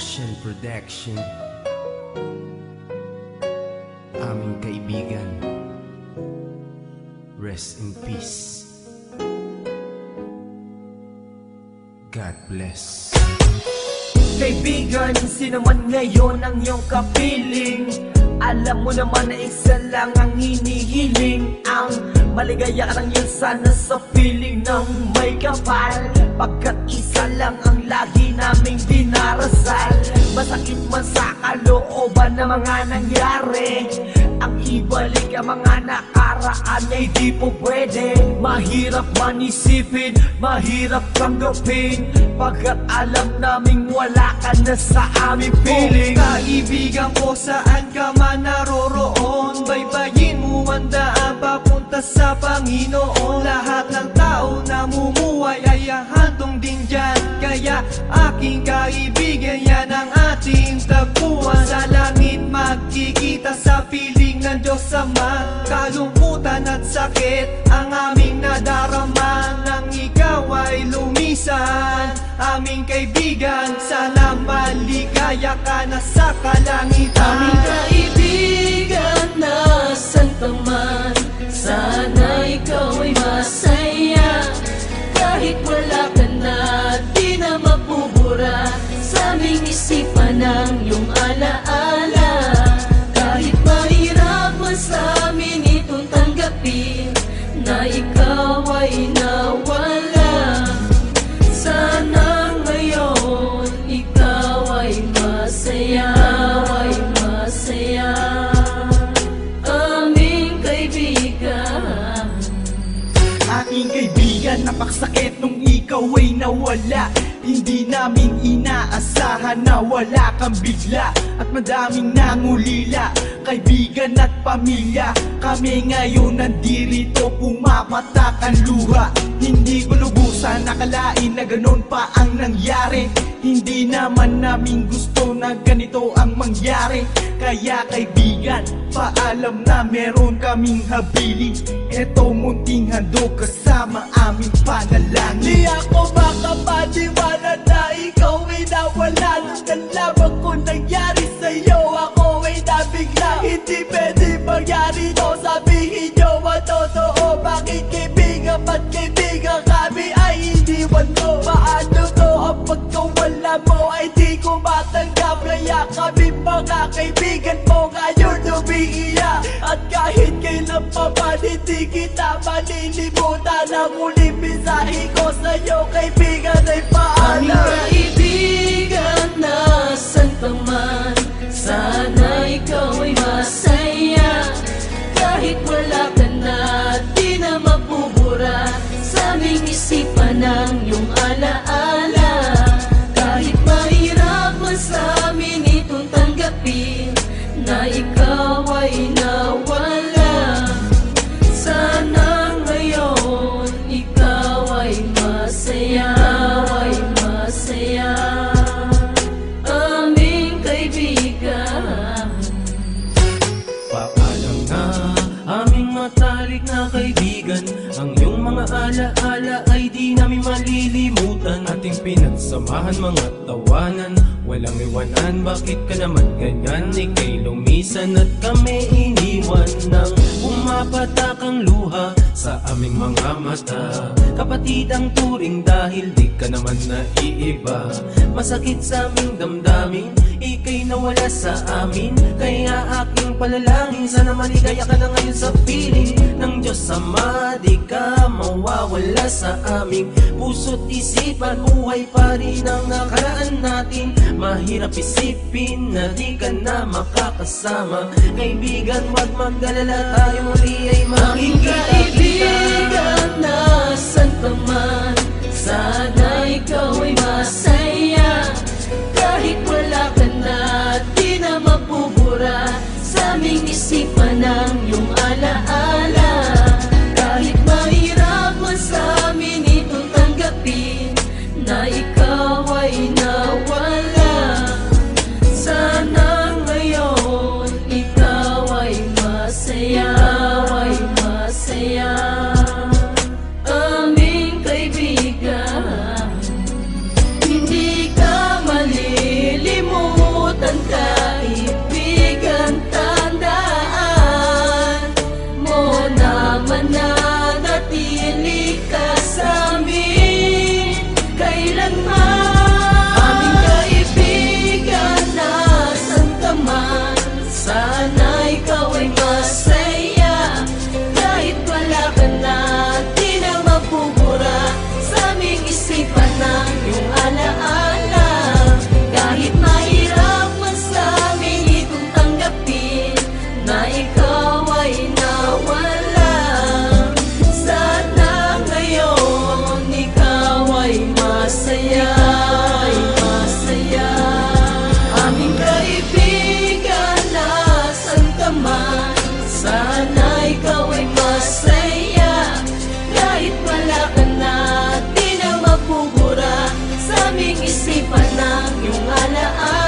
Ocean Production. Aming kaibigan, rest in peace. God bless. Kaibigan, sino man ngayon ang iyong kapiling, alam mo naman na isa lang ang hinihiling. Ang maligaya ka lang yun sana sa feeling ng may kapal, pagkat isa lang ang lagi naming dinarasal. Masakit man sa kalooban na mga nangyari, ang ibalik ang mga nakaraan ay di po pwede. Mahirap man isipin, mahirap tanggapin, pagkat alam naming wala ka na sa aming piling. Kaibigan ko, saan ka man naroroon, baybayin mo ang daan papunta sa Panginoon. Lahat ng tao na mumuhay ay hantong din dyan, kaya aking kaibigan, yan ang ating tagpuan. Sa langit magkikita sa piling ng Diyos Ama, kalungkutan at sakit ang aming nadarama. Nang ikaw ay lumisan, aming kaibigan, sana maligaya ka na sa kalangitan. Aming kaibigan, nasan ka man, sana ikaw ay masaya. Kahit wala ka na, di na mabubura sa aming isipan ng iyong alaala. Kahit mahirap man sa amin itong tanggapin na ikaw ay nawala, sana ngayon ikaw ay masaya, ay masaya. Aming kaibigan, Aking kaibigan, napaksakit nung ikaw ay nawala. Hindi namin inaasahan na wala kang bigla, at madaming nangulila, kaibigan at pamilya. Kami ngayon nandirito, pumapatak ang luha. Hindi ko lubusan nakalain na ganon pa ang nangyari. Hindi naman namin gusto na ganito ang mangyari. Kaya kaibigan, paalam na meron kaming habili. Eto munting handog kasama aming panalangin. Di ako makapaniwala na ikaw ay nawala. Nang lamang ko nangyari sa'yo, ako ay nabigla. Hindi pwede mangyari to, sabihin nyo ang totoo. Bakit kaibigan, ba't kaibigan kami ay iniwan mo? Paano to ang pagkawala mo ay di ko matanggap. Kaya kami mga kaibigan mo ngayon umiiyak, at kahit kailan pa man hindi kita malilimutan. Ang uling mensahe ko sa'yo kaibigan ay aming paalam. kaibigan, nasan ka man, sana ikaw ay masaya. Kahit wala ka na, di na mabubura sa aming isipan ng iyong alaala. Kahit mahirap man sa amin itong tanggapin na ikaw ay nawala, sana ngayon ikaw ay masaya, ay masaya. Aming kaibigan, Paalam na aming matalik na kaibigan, ang iyong mga alaala ay di namin malilimutan. Ating pinagsamahan mga tawanan, walang iwanan. Bakit ka naman ganyan? Ika'y lumisan at kami iniwan, nang pumapatak ang luha sa aming mga mata. Kapatid ang turing dahil di ka naman naiiba. Masakit sa aming damdamin, ika'y nawala sa amin. Kaya aking palalangin, sana maligaya ka na ngayon sa piling ng Diyos Ama. Di ka mawawala sa aming puso't isipan. Buhay pa rin ang nakaraan natin. Mahirap isipin na di ka na makakasama. Kaibigan, wag magdalala, tayo muli ay aming makikita kaibigan, nasan ka man, sana ikaw ay masaya. Kahit wala ka na, di na mabubura sa aming isipan ng iyong alaala. Kahit mahirap man sa amin itong tanggapin na ikaw ay nawala, sana ngayon ikaw ay masaya, ay masaya. Aming kaibigan, hindi ka malilimutan. naming isipan ng iyong alaala.